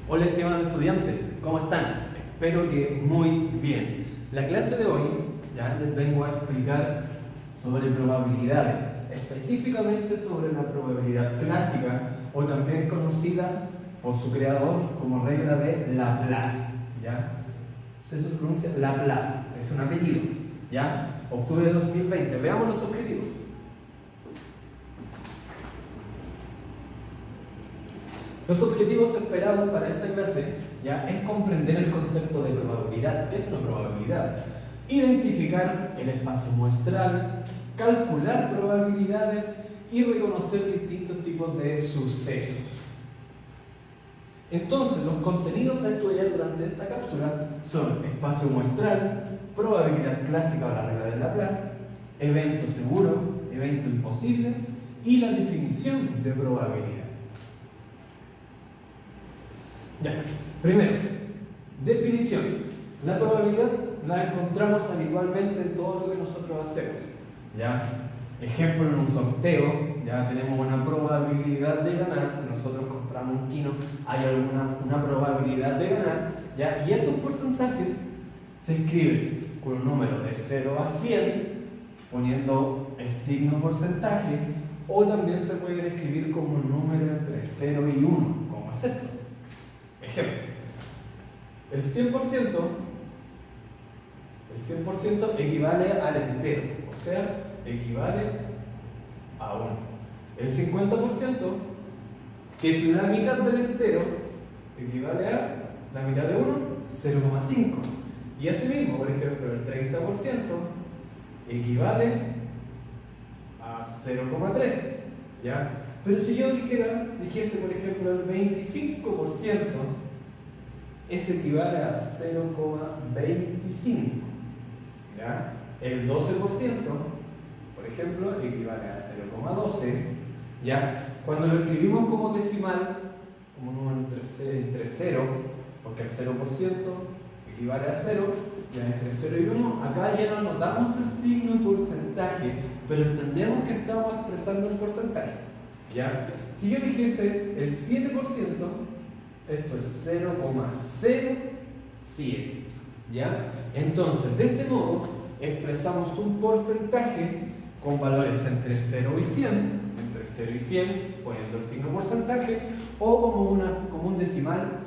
Hola estimados estudiantes, ¿cómo están? Espero que muy bien. La clase de hoy ya les vengo a explicar sobre probabilidades, específicamente sobre la probabilidad clásica o también conocida por su creador como regla de Laplace, ¿ya? Se pronuncia Laplace, es un apellido, ¿ya? Octubre de 2020. Veamos los objetivos. Los objetivos esperados para esta clase ya es comprender el concepto de probabilidad. ¿Qué es una probabilidad? Identificar el espacio muestral, calcular probabilidades y reconocer distintos tipos de sucesos. Entonces, los contenidos a estudiar durante esta cápsula son espacio muestral, probabilidad clásica o la regla de Laplace, evento seguro, evento imposible y la definición de probabilidad. Ya, primero, definición. La probabilidad la encontramos habitualmente en todo lo que nosotros hacemos. ¿Ya? Ejemplo, en un sorteo, ya tenemos una probabilidad de ganar. Si nosotros compramos un kilo, hay una probabilidad de ganar. ¿Ya? Y estos porcentajes se escriben con un número de 0 a 100, poniendo el signo porcentaje, o también se pueden escribir como un número entre 0 y 1, como es esto. Ejemplo, el 100% equivale al entero, o sea, equivale a 1. El 50%, que es la mitad del entero, equivale a la mitad de 1, 0,5. Y asimismo, por ejemplo, el 30% equivale a 0,3. ¿Ya? Pero si yo dijese, por ejemplo, el 25%, eso equivale a 0,25. ¿Ya? El 12%, por ejemplo, equivale a 0,12. ¿Ya? Cuando lo escribimos como decimal, como un número entre 0, porque el 0% equivale a 0, ya entre 0 y 1, acá ya no anotamos el signo porcentaje, pero entendemos que estamos expresando un porcentaje. ¿Ya? Si yo dijese el 7%, esto es 0,07. ¿Ya? Entonces, de este modo, expresamos un porcentaje con valores entre 0 y 100, entre 0 y 100, poniendo el signo porcentaje, o como un decimal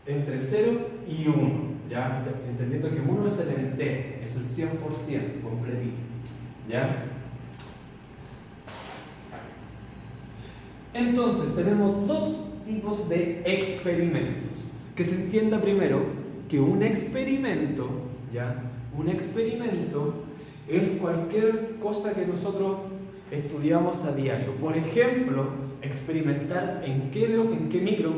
entre 0 y 1. ¿Ya? Entendiendo que 1 es el entero, es el 100% completito. ¿Ya? Entonces, tenemos dos tipos de experimentos. Que se entienda primero que un experimento, ¿ya? Un experimento es cualquier cosa que nosotros estudiamos a diario. Por ejemplo, experimentar en qué micro,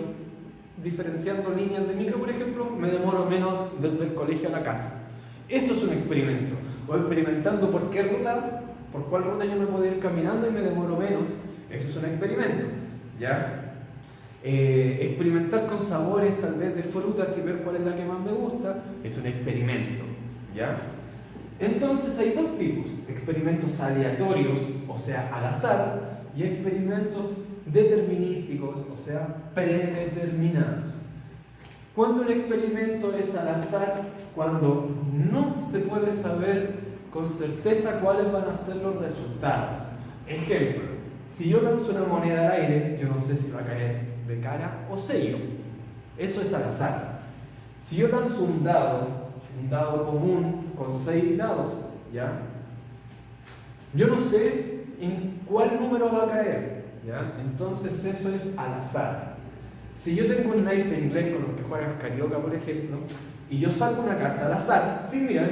diferenciando líneas de micro, por ejemplo, me demoro menos desde el colegio a la casa. Eso es un experimento. O experimentando por cuál ruta yo me puedo ir caminando y me demoro menos. Eso es un experimento, ¿ya? Experimentar con sabores tal vez de frutas y ver cuál es la que más me gusta es un experimento, ¿ya? Entonces hay dos tipos: experimentos aleatorios, o sea, al azar, y experimentos determinísticos, o sea, predeterminados. Cuando el experimento es al azar, cuando no se puede saber con certeza cuáles van a ser los resultados. Ejemplo, si yo lanzo una moneda al aire, yo no sé si va a caer de cara o sello. Eso es al azar. Si yo lanzo un dado común con 6 dados, ¿ya? Yo no sé en cuál número va a caer, ¿ya? Entonces eso es al azar. Si yo tengo un naipe inglés con los que juegan carioca, por ejemplo, y yo saco una carta al azar, sin mirar,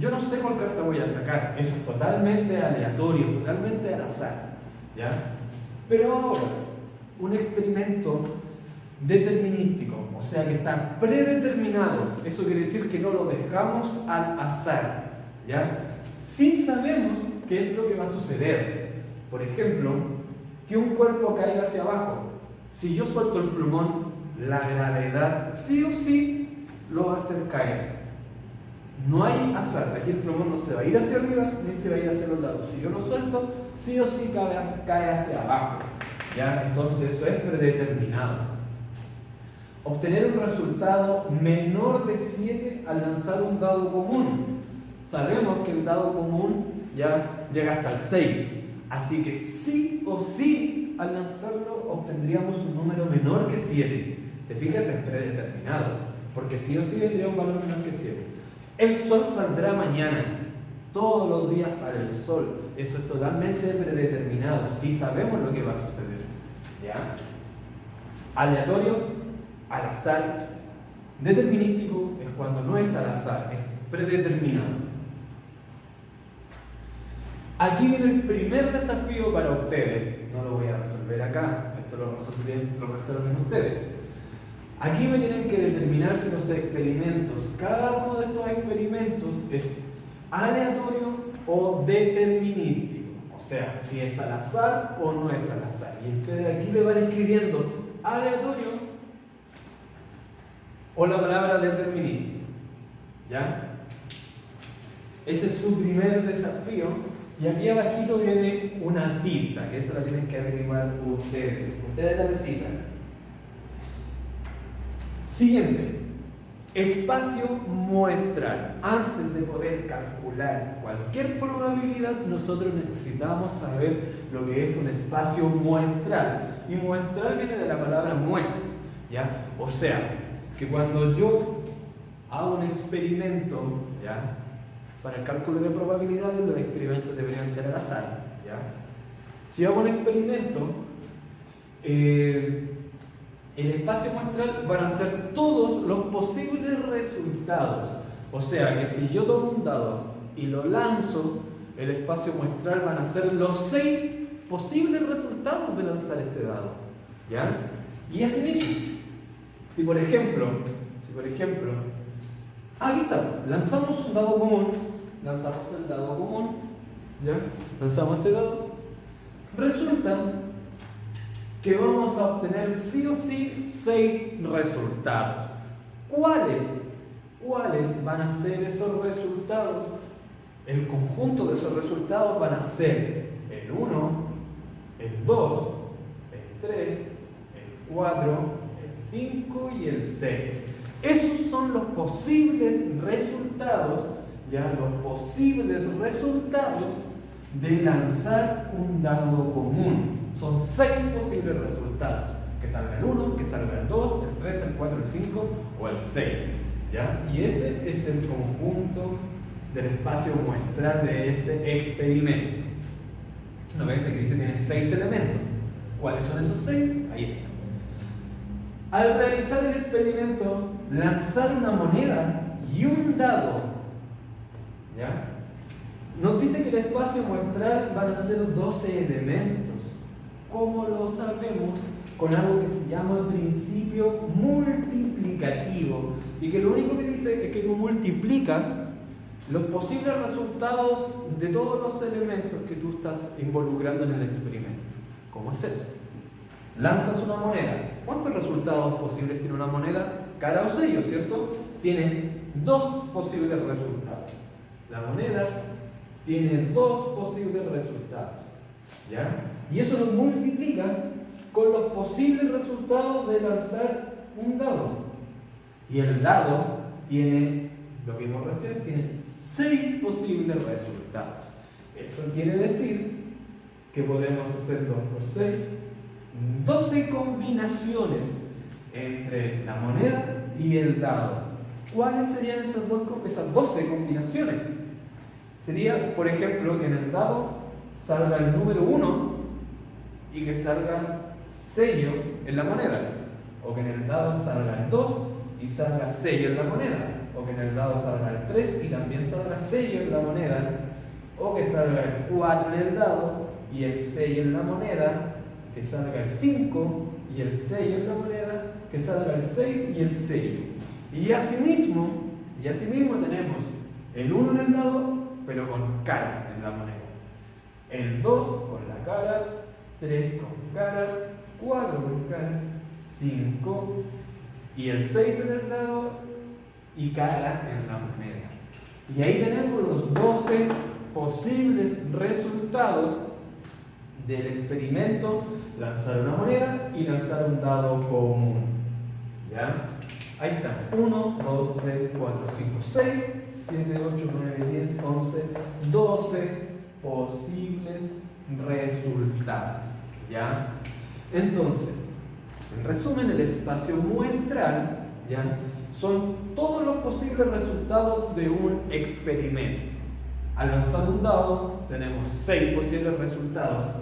yo no sé cuál carta voy a sacar. Eso es totalmente aleatorio, totalmente al azar, ¿ya? Pero ahora, un experimento determinístico, o sea que está predeterminado, eso quiere decir que no lo dejamos al azar, ¿ya? Sí sabemos qué es lo que va a suceder. Por ejemplo, que un cuerpo caiga hacia abajo. Si yo suelto el plumón, la gravedad sí o sí lo va a hacer caer. No hay azar, aquí el plumón no se va a ir hacia arriba ni se va a ir hacia los lados. Si yo lo suelto, sí o sí cae hacia abajo, ¿ya? Entonces eso es predeterminado. obtener un resultado menor de 7 al lanzar un dado común. Sabemos que el dado común ya llega hasta el 6, así que sí o sí al lanzarlo obtendríamos un número menor que 7. ¿Te fijas? Es predeterminado, porque sí o sí vendría un valor menor que 7. El sol saldrá mañana. Todos los días sale el sol. Eso es totalmente predeterminado. Sí sabemos lo que va a suceder. ¿Ya? Aleatorio, al azar. Determinístico es cuando no es al azar, es predeterminado. Aquí viene el primer desafío para ustedes. No lo voy a resolver acá, esto lo resuelven ustedes. Aquí me tienen que determinar si los experimentos, cada uno de estos experimentos es aleatorio o determinístico. O sea, si es al azar o no es al azar. Y ustedes aquí le van escribiendo aleatorio o la palabra determinístico. ¿Ya? Ese es su primer desafío. Y aquí abajito viene una pista, que eso la tienen que averiguar ustedes. Ustedes la descifran. Siguiente. Espacio muestral. Antes de poder calcular cualquier probabilidad, nosotros necesitamos saber lo que es un espacio muestral. Y muestral viene de la palabra muestra. ¿Ya? O sea, que cuando yo hago un experimento, ¿ya? Para el cálculo de probabilidades, los experimentos deberían ser al azar. ¿Ya? Si hago un experimento, el espacio muestral van a ser todos los posibles resultados. O sea que si yo tomo un dado y lo lanzo, el espacio muestral van a ser los 6 posibles resultados de lanzar este dado. ¿Ya? Y así mismo, si por ejemplo, aquí está, lanzamos un dado común, lanzamos el dado común, ¿ya? Lanzamos este dado, resulta que vamos a obtener sí o sí 6 resultados. ¿Cuáles van a ser esos resultados? El conjunto de esos resultados van a ser el 1, el 2, el 3, el 4, el 5 y el 6. Esos son los posibles resultados, ya los posibles resultados de lanzar un dado común. Son 6 posibles resultados. Que salga el 1, que salga el 2, el 3, el 4, el 5 o el 6. ¿Ya? Y ese es el conjunto del espacio muestral de este experimento. ¿No ves? Aquí dice que tiene 6 elementos. ¿Cuáles son esos 6? Ahí está. Al realizar el experimento, lanzar una moneda y un dado, ¿ya? Nos dice que el espacio muestral van a ser 12 elementos. ¿Cómo lo sabemos? Con algo que se llama principio multiplicativo, y que lo único que dice es que tú multiplicas los posibles resultados de todos los elementos que tú estás involucrando en el experimento. ¿Cómo es eso? Lanzas una moneda. ¿Cuántos resultados posibles tiene una moneda? Cara o sello, ¿cierto? Tiene 2 posibles resultados. La moneda tiene 2 posibles resultados. ¿Ya? Y eso lo multiplicas con los posibles resultados de lanzar un dado. Y el dado tiene, lo vimos recién, tiene 6 posibles resultados. Eso quiere decir que podemos hacer 2 por 6, 12 combinaciones entre la moneda y el dado. ¿Cuáles serían esas 12 combinaciones? Sería, por ejemplo, que en el dado salga el número 1 y que salga sello en la moneda. O que en el dado salga el 2 y salga sello en la moneda. O que en el dado salga el 3 y también salga sello en la moneda. O que salga el 4 en el dado y el sello en la moneda. Que salga el 5 y el sello en la moneda. Que salga el 6 y el sello. Y asimismo tenemos el 1 en el dado, pero con cara en la moneda. El 2 con la cara, 3 con cara, 4 con cara, 5 y el 6 en el dado y cara en la moneda. Y ahí tenemos los 12 posibles resultados del experimento: lanzar una moneda y lanzar un dado común. ¿Ya? Ahí está. 1, 2, 3, 4, 5, 6, 7, 8, 9, 10, 11, 12 posibles resultados. ¿Ya? Entonces, en resumen, el espacio muestral, ¿ya?, son todos los posibles resultados de un experimento. Al lanzar un dado, tenemos 6 posibles resultados.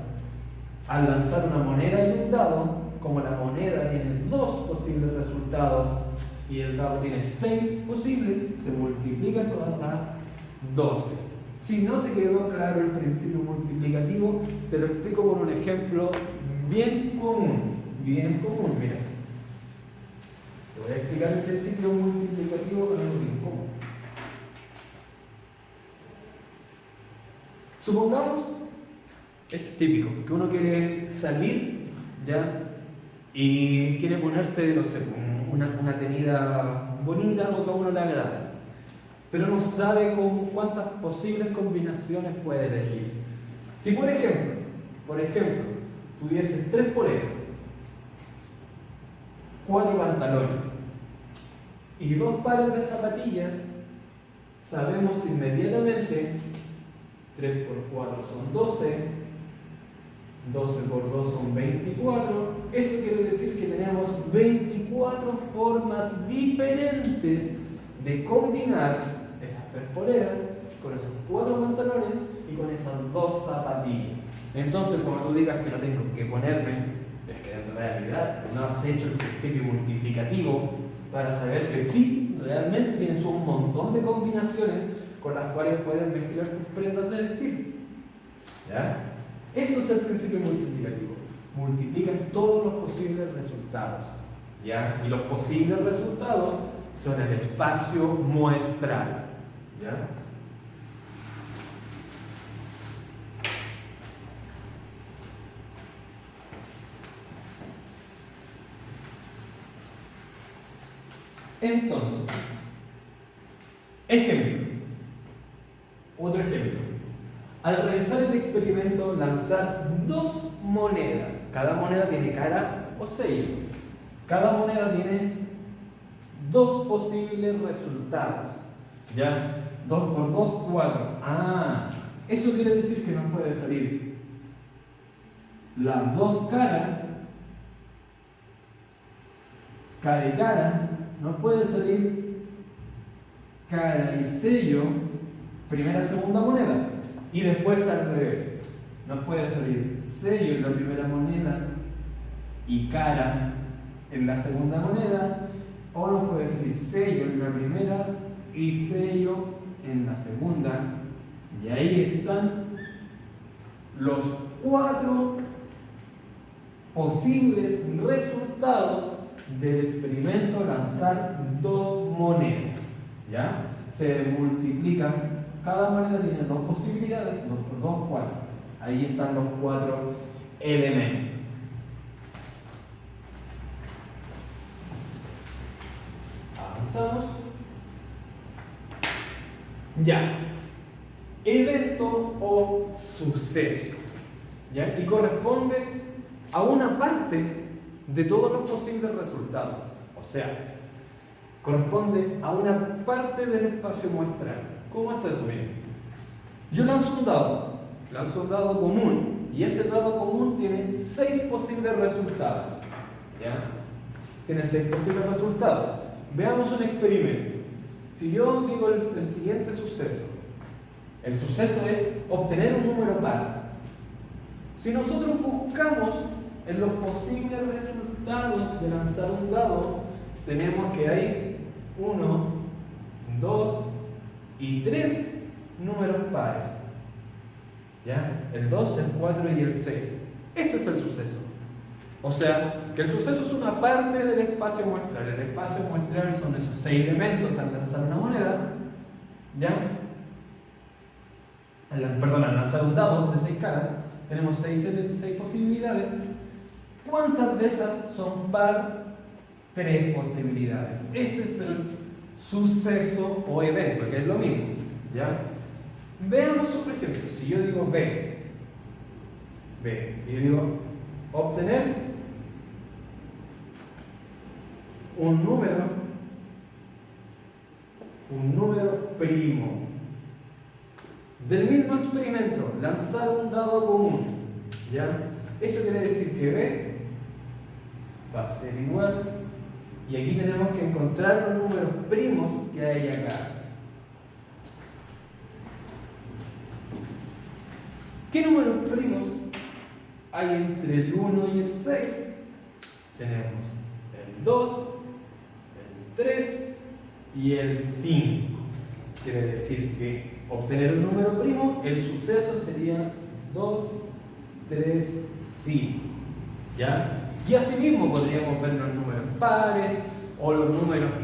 Al lanzar una moneda y un dado, como la moneda tiene 2 posibles resultados y el dado tiene 6 posibles, se multiplica, eso va a dar 12. Si no te quedó claro el principio multiplicativo, te lo explico con un ejemplo bien común, mira. Te voy a explicar el principio multiplicativo con algo bien común. Supongamos, esto es típico, que uno quiere salir, ¿ya?, y quiere ponerse, no sé, una tenida bonita, algo que a uno le agrada, pero no sabe con cuántas posibles combinaciones puede elegir. Si por ejemplo, tuvieses 3 poleras, 4 pantalones y 2 pares de zapatillas, sabemos inmediatamente 3 por 4 son 12, 12 por 2 son 24. Eso quiere decir que tenemos 24 formas diferentes de combinar esas 3 poleras con esos 4 pantalones y con esas 2 zapatillas. Entonces, cuando tú digas que no tengo que ponerme, es que en realidad no has hecho el principio multiplicativo para saber que sí, realmente tienes un montón de combinaciones con las cuales puedes mezclar tus prendas de vestir. ¿Ya? Eso es el principio multiplicativo. Multiplicas todos los posibles resultados. ¿Ya? Y los posibles resultados son el espacio muestral. ¿Ya? Entonces, otro ejemplo. Al realizar el experimento, lanzar 2 monedas. Cada moneda tiene cara o sello. Cada moneda tiene 2 posibles resultados. ¿Ya? 2 por 2, 4. Eso quiere decir que nos puede salir las 2 caras, cara y cara. Nos puede salir cara y sello, primera, segunda moneda. Y después al revés. Nos puede salir sello en la primera moneda y cara en la segunda moneda. O nos puede salir sello en la primera y sello en la segunda. Y ahí están los 4 posibles resultados del experimento lanzar 2 monedas. ¿Ya? Se multiplican, cada moneda tiene 2 posibilidades, 2 por 2, 4. Ahí están los 4 elementos. Avanzamos. Ya. Evento o suceso. ¿Ya? Y corresponde a una parte de todos los posibles resultados. O sea, corresponde a una parte del espacio muestral. ¿Cómo es eso? Bien. Yo lanzo un dado común, y ese dado común tiene 6 posibles resultados. ¿Ya? Tiene 6 posibles resultados. Veamos un experimento. Si yo digo el siguiente suceso, el suceso es obtener un número par. Si nosotros buscamos en los posibles resultados de lanzar un dado, tenemos que hay 1, 2 y 3 números pares. ¿Ya? El 2, el 4 y el 6. Ese es el suceso. O sea, que el suceso es una parte del espacio muestral. El espacio muestral son esos 6 elementos al lanzar una moneda. ¿Ya? Al lanzar un dado de 6 caras, tenemos 6 posibilidades. ¿Cuántas de esas son par? 3 posibilidades. Ese es el suceso o evento, que es lo mismo. ¿Ya? Veamos otro ejemplo. Si yo digo B, y yo digo obtener un número primo. Del mismo experimento, lanzar un dado común, ¿ya? Eso quiere decir que B va a ser igual, y aquí tenemos que encontrar los números primos que hay acá. ¿Qué números primos hay entre el 1 y el 6? Tenemos el 2, el 3 y el 5. Quiere decir que obtener un número primo, el suceso sería 2, 3, 5. ¿Ya? Y asimismo podríamos ver los números pares o los números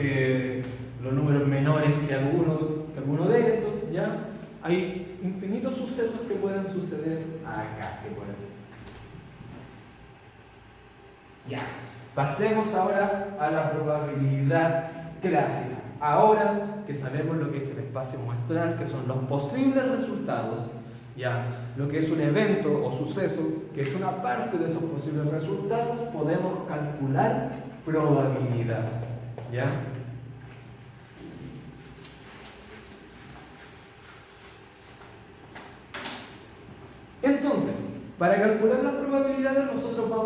menores que alguno de esos, ¿ya? Hay infinitos sucesos que pueden suceder acá. Ya. Pasemos ahora a la probabilidad clásica. Ahora que sabemos lo que es el espacio muestral, que son los posibles resultados, ya, lo que es un evento o suceso, que es una parte de esos posibles resultados, podemos calcular probabilidades, ¿ya? Entonces, para calcular las probabilidades nosotros las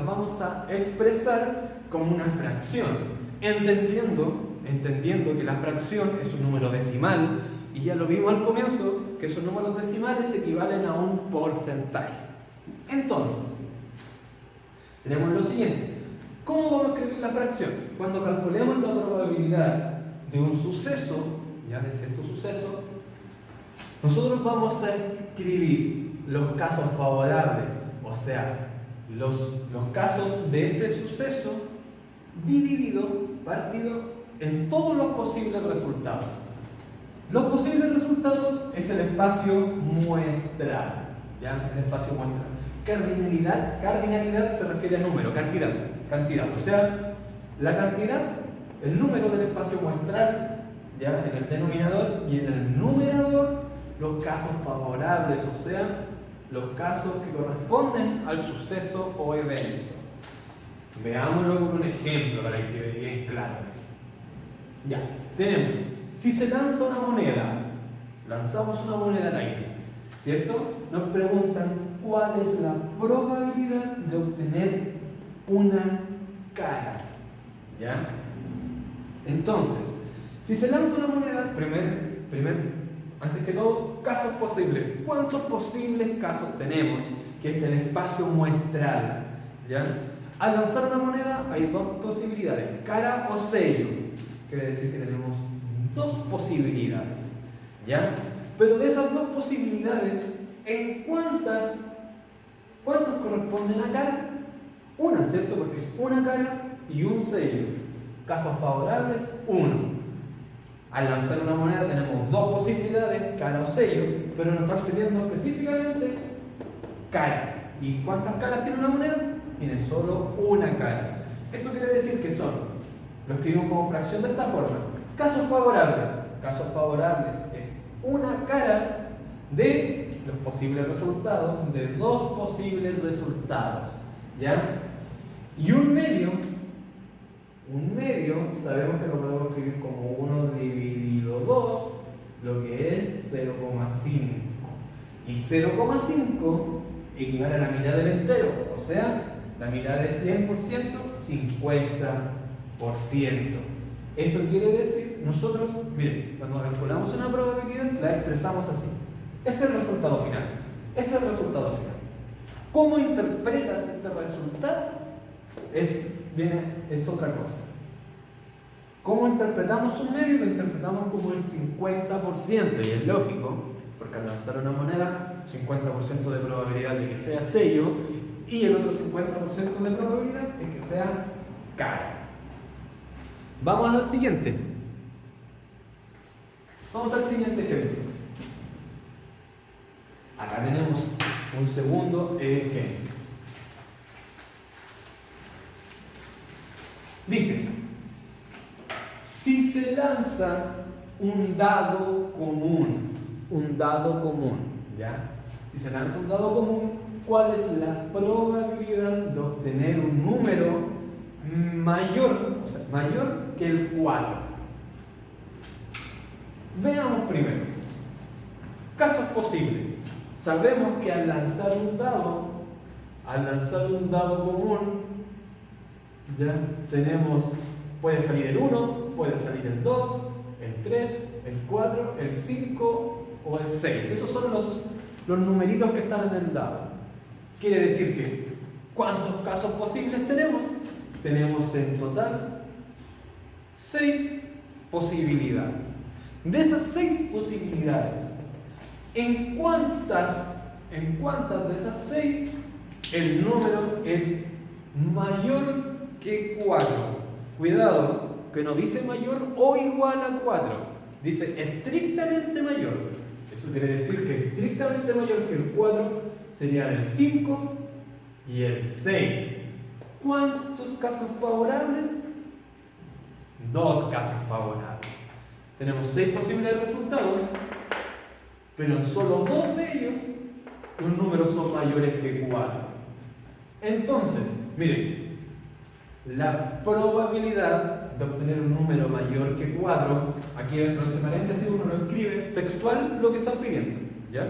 vamos a expresar como una fracción, entendiendo que la fracción es un número decimal, y ya lo vimos al comienzo, que esos números decimales equivalen a un porcentaje. Entonces, tenemos lo siguiente. ¿Cómo vamos a escribir la fracción? Cuando calculemos la probabilidad de un suceso, ya de cierto suceso, nosotros vamos a escribir los casos favorables, o sea, los casos de ese suceso, partido en todos los posibles resultados. Los posibles resultados es el espacio muestral, ¿ya? El espacio muestral. Cardinalidad se refiere a número, cantidad. O sea, la cantidad, el número del espacio muestral, ¿ya? En el denominador, y en el numerador, los casos favorables, o sea, los casos que corresponden al suceso o evento. Veámoslo con un ejemplo para que quede bien claro. Ya, tenemos, si se lanza una moneda, lanzamos una moneda al aire, ¿cierto? Nos preguntan cuál es la probabilidad de obtener una cara, ¿ya? Entonces, si se lanza una moneda, antes que todo, casos posibles. ¿Cuántos posibles casos tenemos? Que es el espacio muestral, ¿ya? Al lanzar una moneda hay dos posibilidades, cara o sello. Quiere decir que tenemos dos posibilidades, ¿ya? Pero de esas dos posibilidades, ¿en cuántas corresponden a cara? Una, ¿cierto? Porque es una cara y un sello. Casos favorables, uno. Al lanzar una moneda tenemos dos posibilidades, cara o sello, pero nos están pidiendo específicamente cara. ¿Y cuántas caras tiene una moneda? Tiene solo una cara. Eso quiere decir que lo escribimos como fracción de esta forma. Casos favorables es una cara de los posibles resultados, de dos posibles resultados, ¿ya? Y un medio sabemos que lo podemos escribir como 1 dividido 2, lo que es 0,5. Y 0,5 equivale a la mitad del entero, o sea, la mitad de 100%, 50%. Eso quiere decir, nosotros, miren, cuando calculamos una probabilidad, la expresamos así. Es el resultado final. ¿Cómo interpretas este resultado? Es otra cosa. ¿Cómo interpretamos un medio? Lo interpretamos como el 50%, y es lógico, porque al lanzar una moneda, 50% de probabilidad de que sea sello, y el otro 50% de probabilidad es que sea cara. Vamos al siguiente ejemplo. Acá tenemos un segundo ejemplo. Dice, si se lanza un dado común, ¿ya? Si se lanza un dado común, ¿cuál es la probabilidad de obtener un número mayor, o sea, mayor que el 4. Veamos primero. Casos posibles. Sabemos que al lanzar un dado común, ya tenemos, puede salir el 1, puede salir el 2, el 3, el 4, el 5 o el 6. Esos son los numeritos que están en el dado. Quiere decir que, ¿cuántos casos posibles tenemos? Tenemos en total 6 posibilidades. De esas 6 posibilidades, ¿en cuántas de esas 6 el número es mayor que 4? Cuidado, que no dice mayor o igual a 4. Dice estrictamente mayor. Eso quiere decir que estrictamente mayor que el 4 serían el 5 y el 6. ¿Cuántos casos favorables? 2 casos favorables. Tenemos 6 posibles resultados, pero en solo 2 de ellos los números son mayores que 4. Entonces, miren, la probabilidad de obtener un número mayor que 4, aquí dentro de ese paréntesis uno lo escribe textual lo que están pidiendo, ¿ya?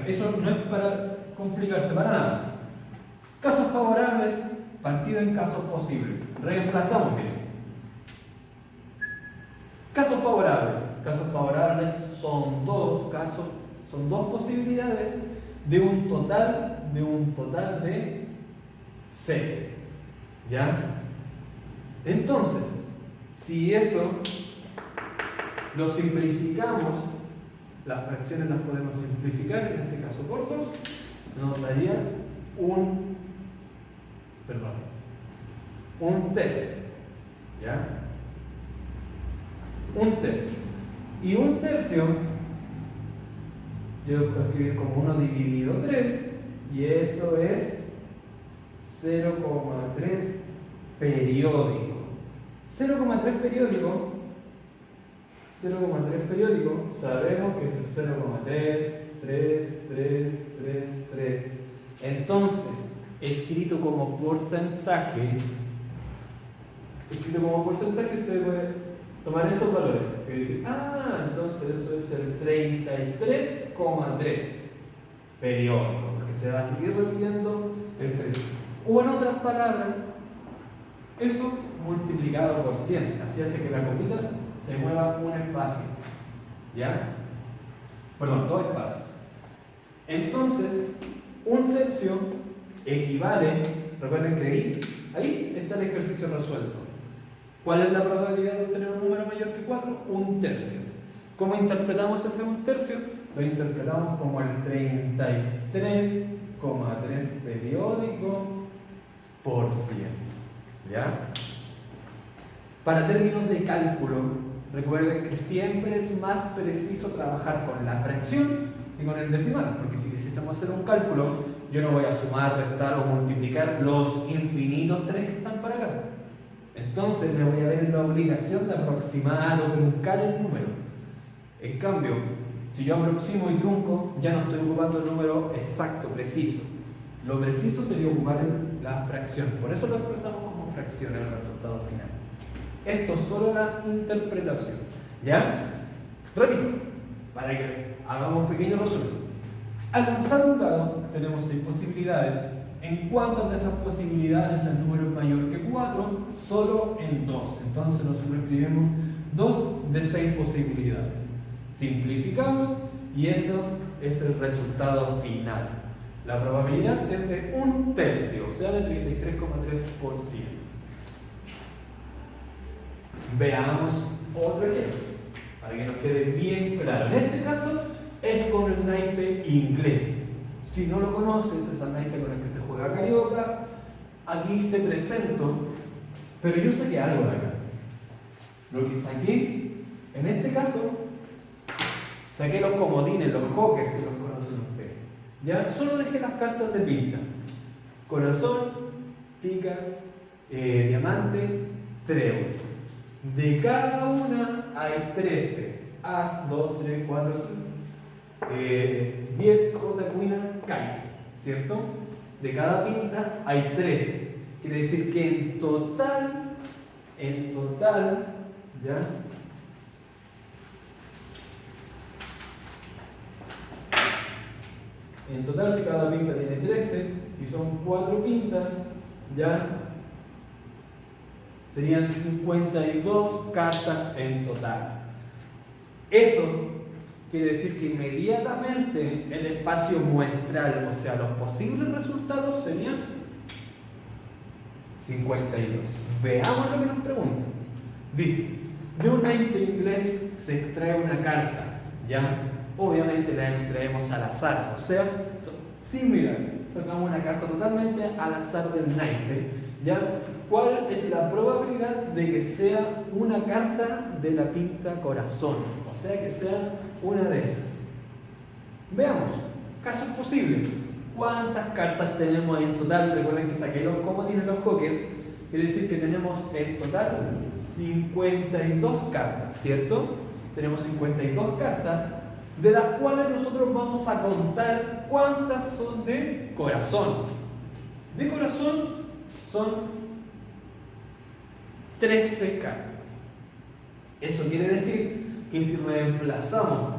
Eso no es para complicarse para nada. Casos favorables, partido en casos posibles. Reemplazamos, miren. Casos favorables son 2 casos, son 2 posibilidades de un total de 6. ¿Ya? Entonces, si eso lo simplificamos, las fracciones las podemos simplificar, en este caso por 2, nos daría un tercio. ¿Ya? Un tercio. Y un tercio, yo lo puedo escribir como 1 dividido 3, y eso es 0,3 periódico. 0,3 periódico, sabemos que eso es 0,3. Entonces, escrito como porcentaje, usted puede tomar esos valores y decir, entonces eso es el 33,3 periódico, porque se va a seguir repitiendo el 3. O en otras palabras, eso multiplicado por 100, así hace que la comita se mueva un espacio, ¿ya? Perdón, 2 espacios. Entonces, un tercio equivale, recuerden que ahí está el ejercicio resuelto. ¿Cuál es la probabilidad de obtener un número mayor que 4? Un tercio. ¿Cómo interpretamos ese un tercio? Lo interpretamos como el 33,3 periódico por 100. ¿Ya? Para términos de cálculo, recuerden que siempre es más preciso trabajar con la fracción que con el decimal, porque si quisiésemos hacer un cálculo, yo no voy a sumar, restar o multiplicar los infinitos 3 que están para acá. Entonces me voy a ver en la obligación de aproximar o truncar el número. En cambio, si yo aproximo y trunco, ya no estoy ocupando el número exacto, preciso. Lo preciso sería ocupar la fracción. Por eso lo expresamos como fracción en el resultado final. Esto es solo la interpretación. ¿Ya? Repito, para que hagamos un pequeño resumen. Al lanzar un dado, tenemos 6 posibilidades. ¿En cuántas de esas posibilidades el número es mayor que 4? Solo en 2. Entonces nosotros escribimos 2 de 6 posibilidades. Simplificamos y eso es el resultado final. La probabilidad es de un tercio, o sea, de 33,3%. Veamos otro ejemplo, para que nos quede bien claro. En este caso es con el naipe inglés. Si no lo conoces, es el naipe con el que se juega carioca. Aquí te presento, pero yo saqué algo de acá. Lo que saqué, en este caso, saqué los comodines, los jokers que los conocen ustedes. ¿Ya? Solo dejé las cartas de pinta. Corazón, pica, diamante, trébol. De cada una hay 13. As, 2, 3, 4, 10, J, Quina, Caiz. ¿Cierto? De cada pinta hay 13. quiere decir que en total, ¿ya? En total, si cada pinta tiene 13 y son 4 pintas, ya serían 52 cartas en total. Eso quiere decir que inmediatamente el espacio muestral, o sea, los posibles resultados serían 52. Veamos lo que nos pregunta. Dice, de un naipe inglés se extrae una carta, ¿ya? Obviamente la extraemos al azar, o sea, sin mirar, sacamos una carta totalmente al azar del naipe, ¿ya? ¿Cuál es la probabilidad de que sea una carta de la pinta corazón? O sea, que sea una de esas. Veamos, casos posibles. ¿Cuántas cartas tenemos en total? Recuerden que saqué los comodines, los Joker. Quiere decir que tenemos en total 52 cartas, ¿cierto? Tenemos 52 cartas, de las cuales nosotros vamos a contar cuántas son de corazón. De corazón son 13 cartas. Eso quiere decir que si reemplazamos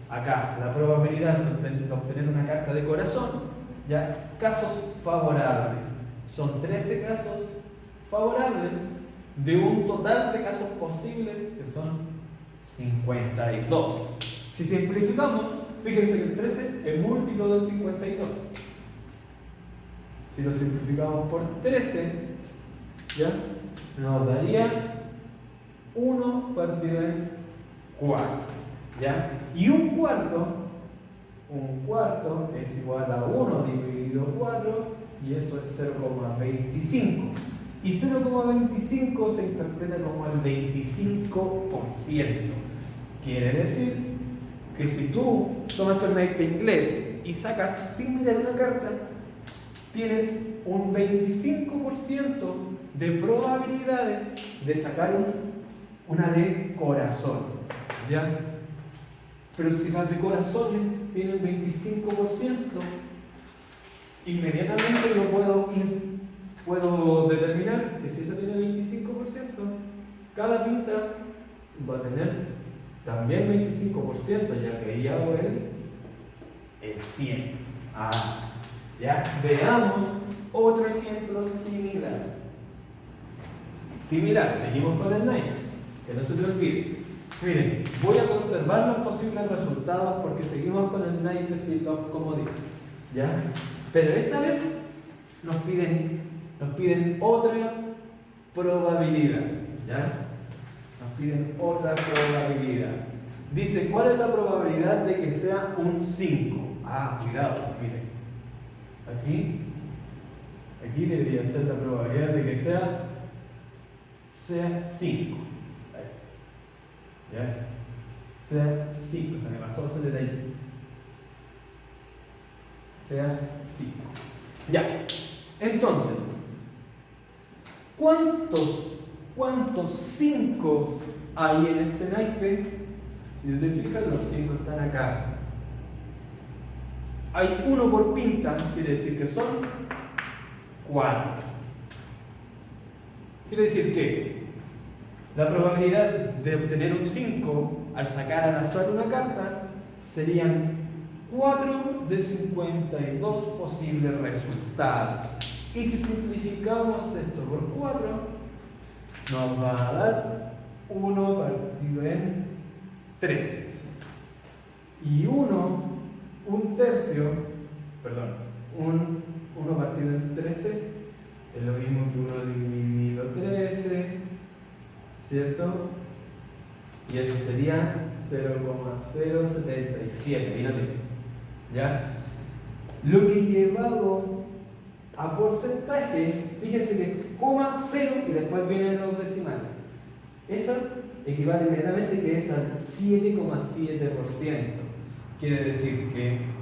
acá la probabilidad de obtener una carta de corazón, ya, casos favorables, son 13 casos favorables de un total de casos posibles que son 52. Si simplificamos, fíjense que el 13 es múltiplo del 52. Si lo simplificamos por 13, ¿ya? Nos daría 1 partido en 4, ¿ya? Y un cuarto es igual a 1 dividido 4, y eso es 0,25. Y 0,25 se interpreta como el 25%. Quiere decir que si tú tomas el naipe inglés y sacas sin mirar una carta, tienes un 25% de probabilidades de sacar una de corazón, ¿ya? Pero si las de corazones tienen 25%, inmediatamente yo puedo determinar que si esa tiene 25%, cada pinta va a tener también 25%, ya que ahí hago el 100. Ya, veamos otro ejemplo similar. Seguimos con el naipe, que no se te olvide. Miren, voy a conservar los posibles resultados porque seguimos con el naipe sin los comodines, ¿ya? Pero esta vez nos piden otra probabilidad, ¿ya? Nos piden otra probabilidad. Dice, ¿cuál es la probabilidad de que sea un 5? Cuidado, miren. Aquí debería ser la probabilidad de que sea 5. ¿Ya? Sea 5, se me pasó ese detalle. Sea 5. Ya. Entonces, ¿cuántos 5 hay en este naipe? Si te fijas, los 5 están acá. Hay 1 por pinta, quiere decir que son 4. Quiere decir que la probabilidad de obtener un 5 al sacar al azar una carta serían 4 de 52 posibles resultados. Y si simplificamos esto por 4, nos va a dar 1 partido en 13. Y 1 partido en 13 es lo mismo que 1 dividido 13, ¿cierto? Y eso sería 0,077, mírate, ¿ya? Lo que llevado a porcentaje, fíjense que coma 0 y después vienen los decimales. Eso equivale inmediatamente que es al 7,7%. Quiere decir que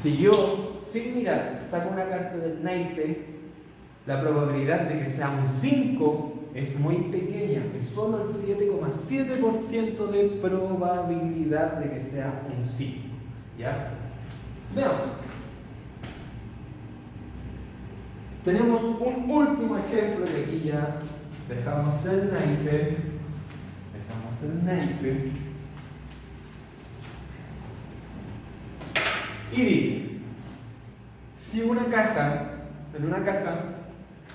si yo, sin mirar, saco una carta del naipe, la probabilidad de que sea un 5 es muy pequeña, es solo el 7,7% de probabilidad de que sea un 5. ¿Ya? Veamos. Tenemos un último ejemplo y aquí ya dejamos el naipe. Y dice, si en una caja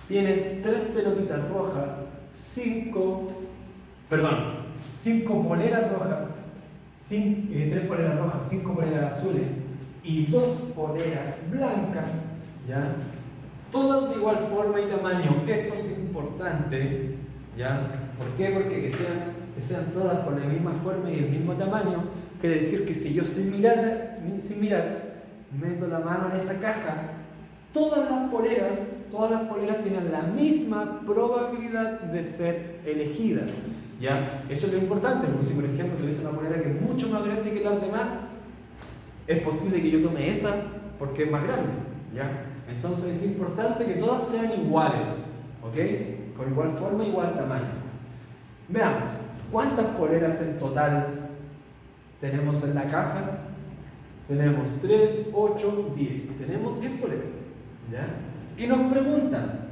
tienes 3 pelotitas rojas, 5 poleras rojas, 3 poleras rojas, 5 poleras azules y 2 poleras blancas, ¿ya? Todas de igual forma y tamaño. Esto es importante, ¿ya? ¿Por qué? Porque que sean todas con la misma forma y el mismo tamaño, quiere decir que si yo sin mirar, meto la mano en esa caja, todas las poleras tienen la misma probabilidad de ser elegidas, ¿ya? Eso es lo importante, porque si por ejemplo tuviese una polera que es mucho más grande que las demás, es posible que yo tome esa porque es más grande, ¿ya? Entonces es importante que todas sean iguales, ¿ok? Con igual forma, igual tamaño. Veamos, ¿cuántas poleras en total tenemos en la caja? Tenemos 3, 8, 10. Tenemos 10 poleras, ¿ya? Y nos preguntan,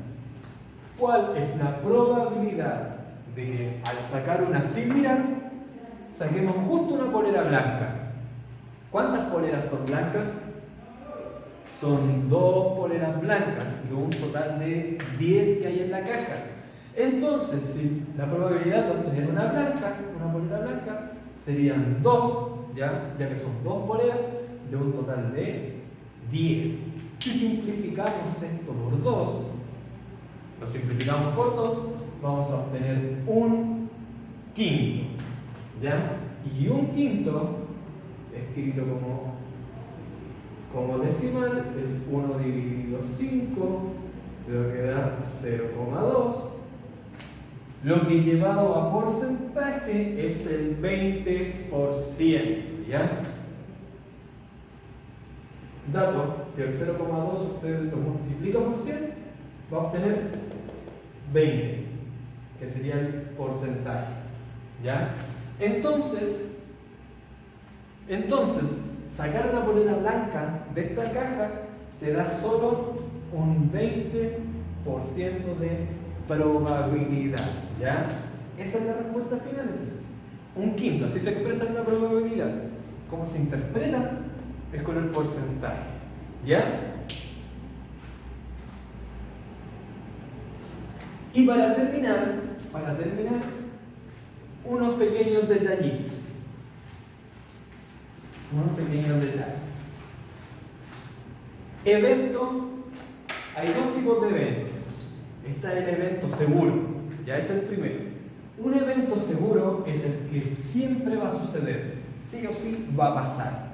¿cuál es la probabilidad de que al sacar una sin mirar, saquemos justo una polera blanca? ¿Cuántas poleras son blancas? Son 2 poleras blancas de un total de 10 que hay en la caja. Entonces, si la probabilidad de obtener una polera blanca, serían 2, ya que son 2 poleras de un total de 10. Si simplificamos esto por 2, lo simplificamos por 2, vamos a obtener un quinto, ¿ya? Y un quinto, escrito como decimal, es 1 dividido 5, lo que da 0,2. Lo que llevado a porcentaje es el 20%, ¿ya? Dato, si el 0,2 usted lo multiplica por 100, va a obtener 20, que sería el porcentaje, ¿ya? Entonces, sacar una polera blanca de esta caja te da solo un 20% de probabilidad, ¿ya? Esa es la respuesta final, es eso. Un quinto, así se expresa la probabilidad. ¿Cómo se interpreta? Es con el porcentaje, ¿ya? Y para terminar, unos pequeños detallitos. Evento, hay 2 tipos de eventos. Está el evento seguro, ya es el primero. Un evento seguro es el que siempre va a suceder, sí o sí va a pasar.